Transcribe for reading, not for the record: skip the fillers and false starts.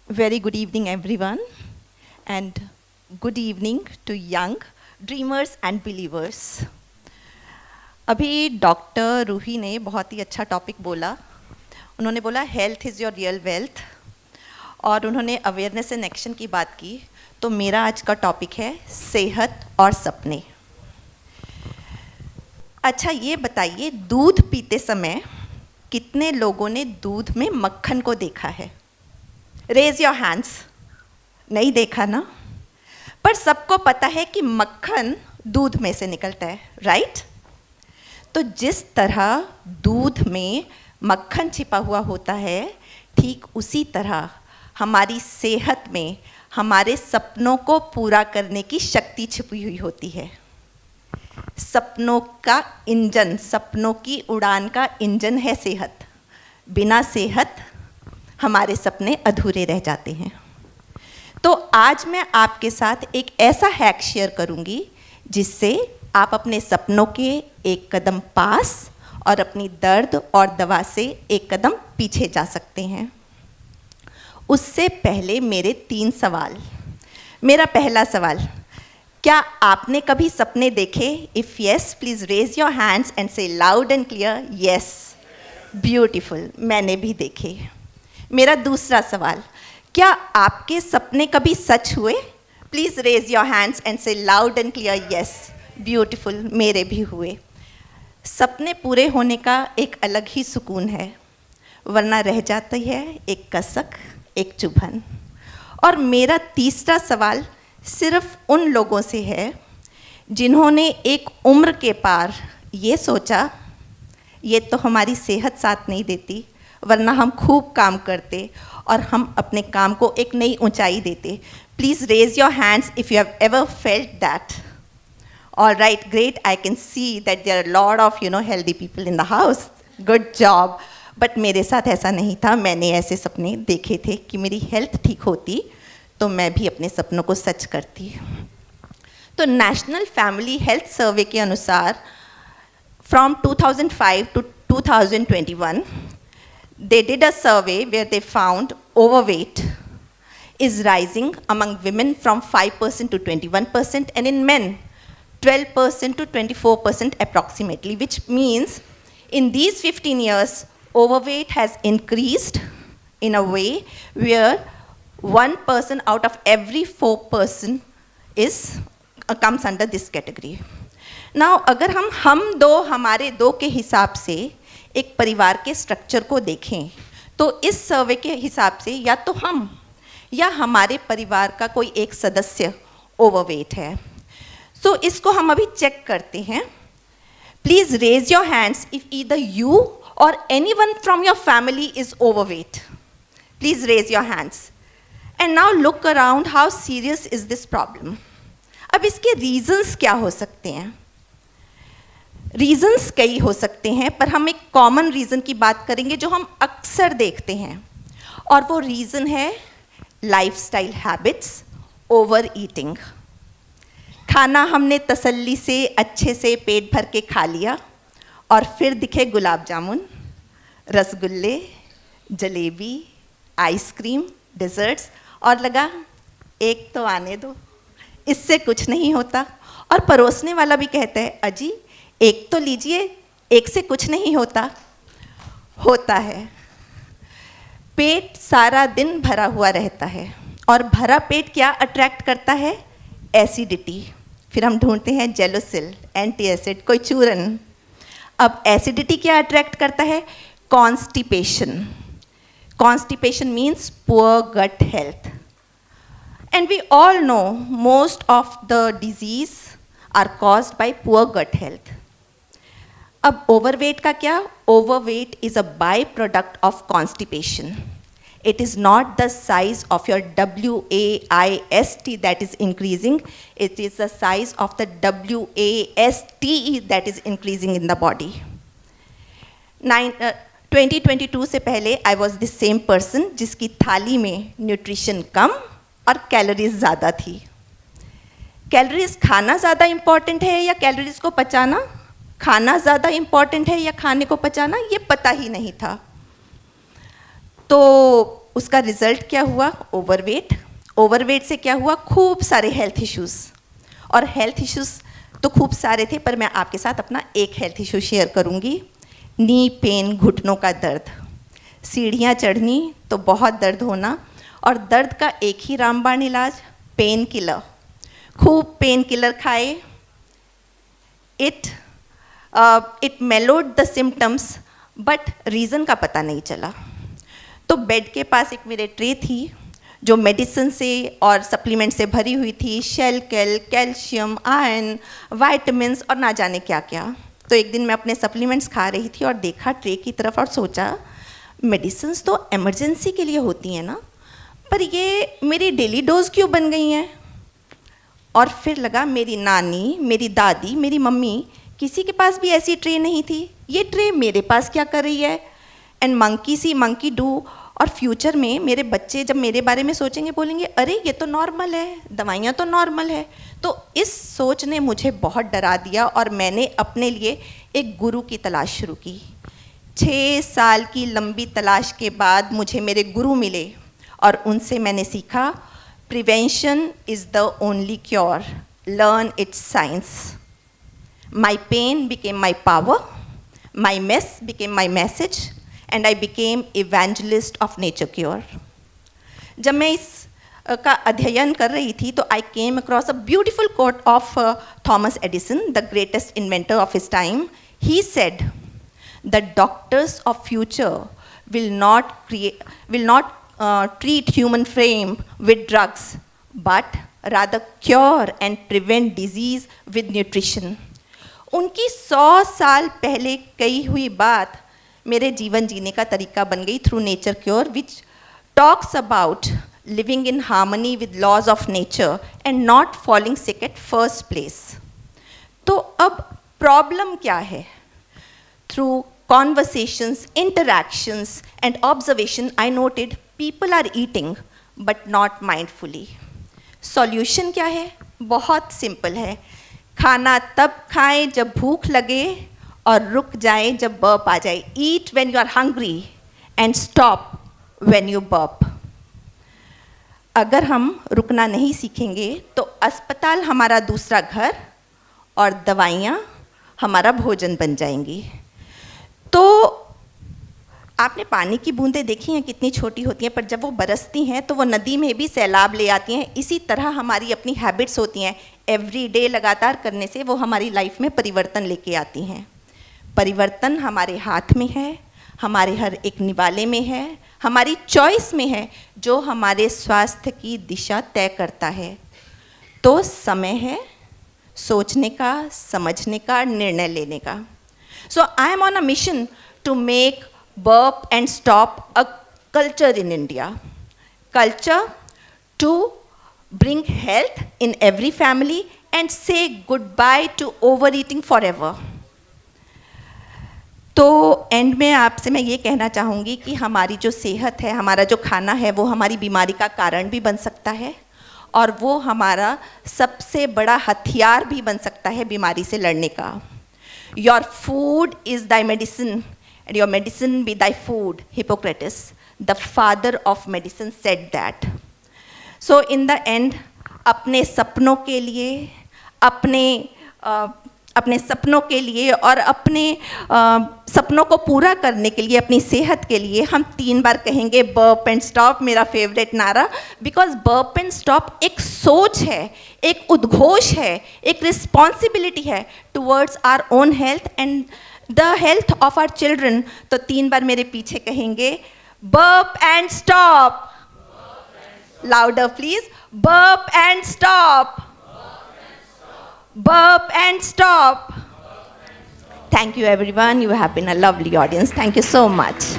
Very good evening, everyone, and good evening to young dreamers and believers. अभी doctor Ruhi ने बहुत ही अच्छा topic बोला. उन्होंने बोला health is your real wealth और उन्होंने अवेयरनेस एंड एक्शन की बात की. तो मेरा आज का टॉपिक है सेहत और सपने. अच्छा, ये बताइए, दूध पीते समय कितने लोगों ने दूध में मक्खन को देखा है? Raise your hands. नहीं देखा ना? पर सबको पता है कि मक्खन दूध में से निकलता है, राइट? तो जिस तरह दूध में मक्खन छिपा हुआ होता है, ठीक उसी तरह हमारी सेहत में हमारे सपनों को पूरा करने की शक्ति छिपी हुई होती है. सपनों का इंजन, सपनों की उड़ान का इंजन है सेहत. बिना सेहत हमारे सपने अधूरे रह जाते हैं. तो आज मैं आपके साथ एक ऐसा हैक शेयर करूंगी जिससे आप अपने सपनों के एक कदम पास और अपनी दर्द और दवा से एक कदम पीछे जा सकते हैं. उससे पहले मेरे 3 सवाल. मेरा पहला सवाल, क्या आपने कभी सपने देखे? If yes, please raise your hands and say loud and clear yes. Beautiful, मैंने भी देखे. मेरा दूसरा सवाल, क्या आपके सपने कभी सच हुए? Please raise your hands and say loud and clear yes. Beautiful, मेरे भी हुए. सपने पूरे होने का एक अलग ही सुकून है, वरना रह जाती है एक कसक, एक चुभन. और मेरा तीसरा सवाल सिर्फ उन लोगों से है जिन्होंने एक उम्र के पार ये सोचा, ये तो हमारी सेहत साथ नहीं देती, वरना हम खूब काम करते और हम अपने काम को एक नई ऊंचाई देते. Please raise your hands if you have ever felt that. All right, great. I can see that there are lot of healthy people in the house. Good job. But मेरे साथ ऐसा नहीं था. मैंने ऐसे सपने देखे थे कि मेरी हेल्थ ठीक होती तो मैं भी अपने सपनों को सच करती. तो नेशनल फैमिली हेल्थ सर्वे के अनुसार from 2005 to 2021 they did a survey where they found overweight is rising among women from 5% to 21% and in men 12% to 24% approximately, which means in these 15 years overweight has increased in a way where 1 person out of every 4 person is comes under this category. Now अगर हम दो हमारे दो के हिसाब से एक परिवार के स्ट्रक्चर को देखें तो इस सर्वे के हिसाब से या तो हम या हमारे परिवार का कोई एक सदस्य ओवरवेट है. सो इसको हम अभी चेक करते हैं. Please raise your hands if either you और anyone from your family is overweight. Please raise your hands and now look around how serious is this problem. अब इसके रीजंस क्या हो सकते हैं? रीजंस कई हो सकते हैं, पर हम एक कॉमन रीज़न की बात करेंगे जो हम अक्सर देखते हैं, और वो रीज़न है लाइफस्टाइल हैबिट्स, ओवर ईटिंग. खाना हमने तसल्ली से अच्छे से पेट भर के खा लिया और फिर दिखे गुलाब जामुन, रसगुल्ले, जलेबी, आइसक्रीम, डेजर्ट्स और लगा एक तो आने दो, इससे कुछ नहीं होता. और परोसने वाला भी कहता है अजी एक तो लीजिए, एक से कुछ नहीं होता. होता है. पेट सारा दिन भरा हुआ रहता है और भरा पेट क्या अट्रैक्ट करता है? एसिडिटी. फिर हम ढूंढते हैं जेलोसिल, एंटी एसिड, कोई चूरन. अब एसिडिटी क्या अट्रैक्ट करता है? Constipation. Constipation means poor gut health. And we all know most of the disease are caused by poor gut health. अब ओवरवेट का क्या? Overweight is a by product of constipation. It is not the size of your WAIST that is increasing, it is the size of the WASTE that is increasing in the body. 2022 से पहले I was the same person जिसकी थाली में nutrition कम और calories ज़्यादा थी. Calories खाना ज़्यादा इम्पॉर्टेंट है या कैलोरीज को पचाना? खाना ज़्यादा इम्पॉर्टेंट है या खाने को पचाना? ये पता ही नहीं था. तो उसका रिजल्ट क्या हुआ? ओवरवेट से क्या हुआ? खूब सारे हेल्थ इश्यूज़। और हेल्थ इश्यूज़ तो खूब सारे थे, पर मैं आपके साथ अपना एक हेल्थ इशू शेयर करूँगी। नी पेन, घुटनों का दर्द। सीढ़ियाँ चढ़नी तो बहुत दर्द होना, और दर्द का एक ही रामबाण इलाज, पेन किलर। खूब पेन किलर खाए। It मेलोड the symptoms, but reason का पता नहीं चला। तो बेड के पास एक मेरे ट्रे थी जो मेडिसिन से और सप्लीमेंट से भरी हुई थी, कैल्शियम, आयरन, वाइटामिन्स और ना जाने क्या क्या। तो एक दिन मैं अपने सप्लीमेंट्स खा रही थी और देखा ट्रे की तरफ और सोचा मेडिसिन्स तो इमरजेंसी के लिए होती हैं ना, पर ये मेरी डेली डोज क्यों बन गई हैं? और फिर लगा मेरी नानी, मेरी दादी, मेरी मम्मी, किसी के पास भी ऐसी ट्रे नहीं थी। ये ट्रे मेरे पास क्या कर रही है? And monkey C monkey do. और फ्यूचर में मेरे बच्चे जब मेरे बारे में सोचेंगे, बोलेंगे अरे ये तो नॉर्मल है, दवाइयाँ तो नॉर्मल है। तो इस सोच ने मुझे बहुत डरा दिया और मैंने अपने लिए एक गुरु की तलाश शुरू की। 6 साल की लंबी तलाश के बाद मुझे मेरे गुरु मिले और उनसे मैंने सीखा, prevention is the only cure, learn its science. My pain became my power, my mess became my message, and I became evangelist of nature cure. जब मैं इस का अध्ययन कर रही थी तो I came across a beautiful quote of Thomas Edison, the greatest inventor of his time. He said, the doctors of future will not treat human frame with drugs, but rather cure and prevent disease with nutrition. उनकी 100 साल पहले कही हुई बात मेरे जीवन जीने का तरीका बन गई through nature cure, which talks about living in harmony with laws of nature and not falling sick at first place. तो अब प्रॉब्लम क्या है? Through conversations, interactions and observation, I noted people are eating but not mindfully. Solution क्या है? बहुत simple है। खाना तब खाएं जब भूख लगे और रुक जाएं जब बर्प आ जाए। Eat when you are hungry and stop when you burp. अगर हम रुकना नहीं सीखेंगे तो अस्पताल हमारा दूसरा घर और दवाइयाँ हमारा भोजन बन जाएंगी। तो आपने पानी की बूंदें देखी हैं कितनी छोटी होती हैं, पर जब वो बरसती हैं तो वो नदी में भी सैलाब ले आती हैं। इसी तरह हमारी अपनी हैबिट्स होती हैं, एवरी डे लगातार करने से वो हमारी लाइफ में परिवर्तन लेके आती हैं। परिवर्तन हमारे हाथ में है, हमारे हर एक निवाले में है, हमारी चॉइस में है, जो हमारे स्वास्थ्य की दिशा तय करता है। तो समय है सोचने का, समझने का, निर्णय लेने का। So I am on a mission to make burp and stop a culture in India. Culture to bring health in every family and say goodbye to overeating forever. तो एंड में आपसे मैं ये कहना चाहूँगी कि हमारी जो सेहत है, हमारा जो खाना है, वो हमारी बीमारी का कारण भी बन सकता है और वो हमारा सबसे बड़ा हथियार भी बन सकता है बीमारी से लड़ने का। Your food is thy medicine, and your medicine be thy food. Hippocrates, the father of medicine, said that. So in the end, अपने सपनों के लिए, अपने सपनों के लिए और अपने सपनों को पूरा करने के लिए, अपनी सेहत के लिए हम 3 बार कहेंगे बर्प एंड स्टॉप, मेरा फेवरेट नारा। बिकॉज बर्प एंड स्टॉप एक सोच है, एक उद्घोष है, एक रिस्पॉन्सिबिलिटी है towards our own health and the health of our children. तो 3 बार मेरे पीछे कहेंगे burp and stop. Louder please, burp and stop, burp and stop. Thank you everyone. You have been a lovely audience. Thank you so much.